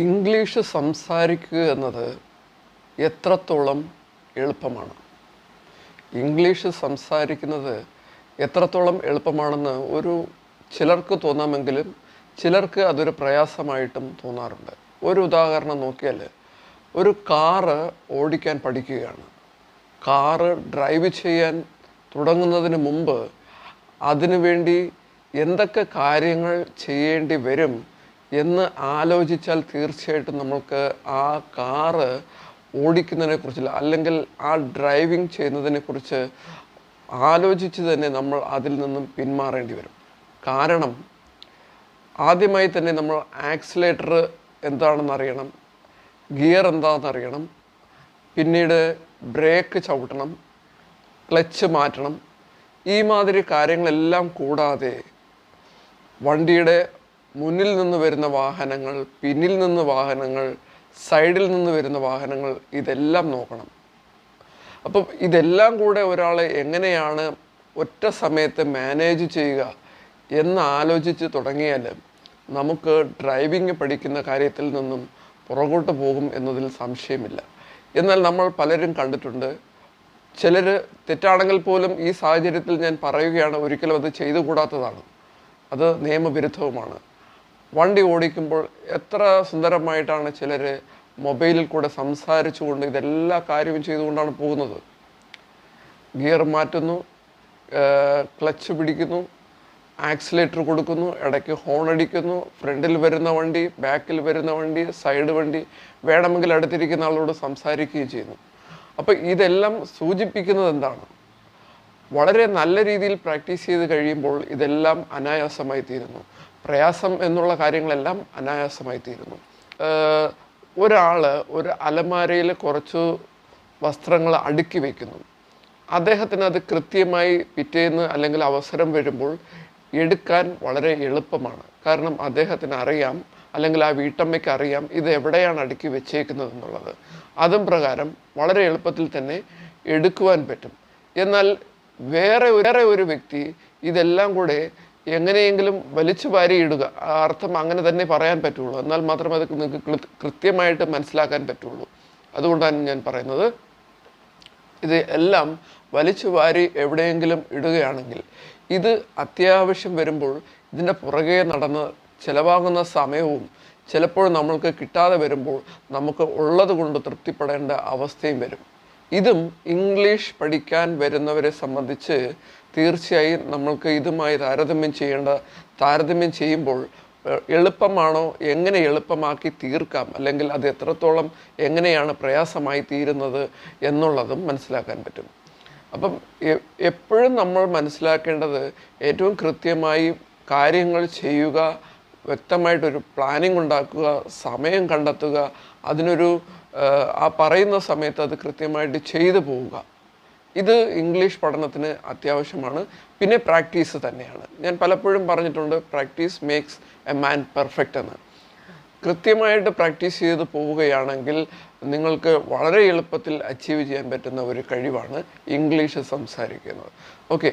English സംസാരിക്കുക എന്നത് എത്രത്തോളം എളുപ്പമാണ്. ഇംഗ്ലീഷ് സംസാരിക്കുന്നത് എത്രത്തോളം എളുപ്പമാണെന്ന് ചിലർക്ക് തോന്നാമെങ്കിലും ചിലർക്ക് അതൊരു പ്രയാസമായിട്ടും തോന്നാറുണ്ട്. ഒരു ഉദാഹരണം നോക്കിയാൽ, ഒരു കാറ് ഓടിക്കാൻ പഠിക്കുകയാണ്. കാറ് ഡ്രൈവ് ചെയ്യാൻ തുടങ്ങുന്നതിന് മുമ്പ് അതിനുവേണ്ടി എന്തൊക്കെ കാര്യങ്ങൾ ചെയ്യേണ്ടി വരും എന്ന് ആലോചിച്ചാൽ തീർച്ചയായിട്ടും നമുക്ക് ആ കാറ് ഓടിക്കുന്നതിനെക്കുറിച്ചില്ല, അല്ലെങ്കിൽ ആ ഡ്രൈവിംഗ് ചെയ്യുന്നതിനെക്കുറിച്ച് ആലോചിച്ച് തന്നെ നമ്മൾ അതിൽ നിന്നും പിന്മാറേണ്ടി വരും. കാരണം ആദ്യമായി തന്നെ നമ്മൾ ആക്സിലേറ്റർ എന്താണെന്ന് അറിയണം, ഗിയർ എന്താണെന്ന് അറിയണം, പിന്നീട് ബ്രേക്ക് ചവിട്ടണം, ക്ലച്ച് മാറ്റണം. ഈ മാതിരി കാര്യങ്ങളെല്ലാം കൂടാതെ വണ്ടിയുടെ മുന്നിൽ നിന്ന് വരുന്ന വാഹനങ്ങൾ, പിന്നിൽ നിന്ന് വാഹനങ്ങൾ, സൈഡിൽ നിന്ന് വരുന്ന വാഹനങ്ങൾ, ഇതെല്ലാം നോക്കണം. അപ്പം ഇതെല്ലാം കൂടെ ഒരാളെ എങ്ങനെയാണ് ഒറ്റ സമയത്ത് മാനേജ് ചെയ്യുക എന്ന് ആലോചിച്ച് തുടങ്ങിയാൽ നമുക്ക് ഡ്രൈവിംഗ് പഠിക്കുന്ന കാര്യത്തിൽ നിന്നും പുറകോട്ട് പോകും എന്നതിൽ സംശയമില്ല. എന്നാൽ നമ്മൾ പലരും കണ്ടിട്ടുണ്ട്, ചിലർ തെറ്റാണെങ്കിൽ പോലും ഈ സാഹചര്യത്തിൽ ഞാൻ പറയുകയാണ്, ഒരിക്കലും അത് ചെയ്തുകൂടാത്തതാണ്, അത് നിയമവിരുദ്ധവുമാണ്. വണ്ടി ഓടിക്കുമ്പോൾ എത്ര സുന്ദരമായിട്ടാണ് ചിലർ മൊബൈലിൽ കൂടെ സംസാരിച്ചുകൊണ്ട് ഇതെല്ലാ കാര്യവും ചെയ്തുകൊണ്ടാണ് പോകുന്നത്. ഗിയർ മാറ്റുന്നു, ക്ലച്ച് പിടിക്കുന്നു, ആക്സിലേറ്റർ കൊടുക്കുന്നു, ഇടയ്ക്ക് ഹോൺ അടിക്കുന്നു, ഫ്രണ്ടിൽ വരുന്ന വണ്ടി, ബാക്കിൽ വരുന്ന വണ്ടി, സൈഡ് വണ്ടി, വേണമെങ്കിൽ അടുത്തിരിക്കുന്ന ആളോട് സംസാരിക്കുകയും ചെയ്യുന്നു. അപ്പോൾ ഇതെല്ലാം സൂചിപ്പിക്കുന്നത് എന്താണ്? വളരെ നല്ല രീതിയിൽ പ്രാക്ടീസ് ചെയ്ത് കഴിയുമ്പോൾ ഇതെല്ലാം അനായാസമായി തീരുന്നു. പ്രയാസം എന്നുള്ള കാര്യങ്ങളെല്ലാം അനായാസമായി തീരുന്നു. ഒരാൾ ഒരു അലമാരയിൽ കുറച്ച് വസ്ത്രങ്ങൾ അടുക്കി വയ്ക്കുന്നു. അദ്ദേഹത്തിന് അത് കൃത്യമായി പിറ്റേന്ന് അല്ലെങ്കിൽ അവസരം വരുമ്പോൾ എടുക്കാൻ വളരെ എളുപ്പമാണ്. കാരണം അദ്ദേഹത്തിന് അറിയാം, അല്ലെങ്കിൽ ആ വീട്ടമ്മയ്ക്ക് അറിയാം ഇത് എവിടെയാണ് അടുക്കി വെച്ചേക്കുന്നത് എന്നുള്ളത്. അതും പ്രകാരം വളരെ എളുപ്പത്തിൽ തന്നെ എടുക്കുവാൻ പറ്റും. എന്നാൽ വേറെ ഒരു വ്യക്തി ഇതെല്ലാം കൂടെ എങ്ങനെയെങ്കിലും വലിച്ചു വാരിയിടുക, ആ അർത്ഥം അങ്ങനെ തന്നെ പറയാൻ പറ്റുള്ളൂ, എന്നാൽ മാത്രമേ അത് നിങ്ങൾക്ക് കൃത്യമായിട്ട് മനസ്സിലാക്കാൻ പറ്റുള്ളൂ. അതുകൊണ്ടാണ് ഞാൻ പറയുന്നത്, ഇത് എല്ലാം വലിച്ചു വാരി എവിടെയെങ്കിലും ഇടുകയാണെങ്കിൽ ഇത് അത്യാവശ്യം വരുമ്പോൾ ഇതിൻ്റെ പുറകെ നടന്ന് ചിലവാകുന്ന സമയവും ചിലപ്പോൾ നമ്മൾക്ക് കിട്ടാതെ വരുമ്പോൾ നമുക്ക് ഉള്ളത് കൊണ്ട് തൃപ്തിപ്പെടേണ്ട അവസ്ഥയും വരും. ഇതും ഇംഗ്ലീഷ് പഠിക്കാൻ വരുന്നവരെ സംബന്ധിച്ച് തീർച്ചയായും നമ്മൾക്ക് ഇതുമായി താരതമ്യം ചെയ്യുമ്പോൾ എളുപ്പമാണോ, എങ്ങനെ എളുപ്പമാക്കി തീർക്കാം, അല്ലെങ്കിൽ അത് എത്രത്തോളം എങ്ങനെയാണ് പ്രയാസമായി തീരുന്നത് എന്നുള്ളതും മനസ്സിലാക്കാൻ പറ്റും. അപ്പം എപ്പോഴും നമ്മൾ മനസ്സിലാക്കേണ്ടത് ഏറ്റവും കൃത്യമായി കാര്യങ്ങൾ ചെയ്യുക, വ്യക്തമായിട്ടൊരു പ്ലാനിങ് ഉണ്ടാക്കുക, സമയം കണ്ടെത്തുക, അതിനൊരു ആ പറയുന്ന സമയത്ത് അത് കൃത്യമായിട്ട് ചെയ്തു പോവുക. ഇത് ഇംഗ്ലീഷ് പഠനത്തിന് അത്യാവശ്യമാണ്. പിന്നെ പ്രാക്ടീസ് തന്നെയാണ്. ഞാൻ പലപ്പോഴും പറഞ്ഞിട്ടുണ്ട്, practice makes a man perfect എന്ന്. കൃത്യമായിട്ട് പ്രാക്ടീസ് ചെയ്ത് പോവുകയാണെങ്കിൽ നിങ്ങൾക്ക് വളരെ എളുപ്പത്തിൽ അച്ചീവ് ചെയ്യാൻ പറ്റുന്ന ഒരു കഴിവാണ് ഇംഗ്ലീഷ് സംസാരിക്കുന്നത്. ഓക്കെ,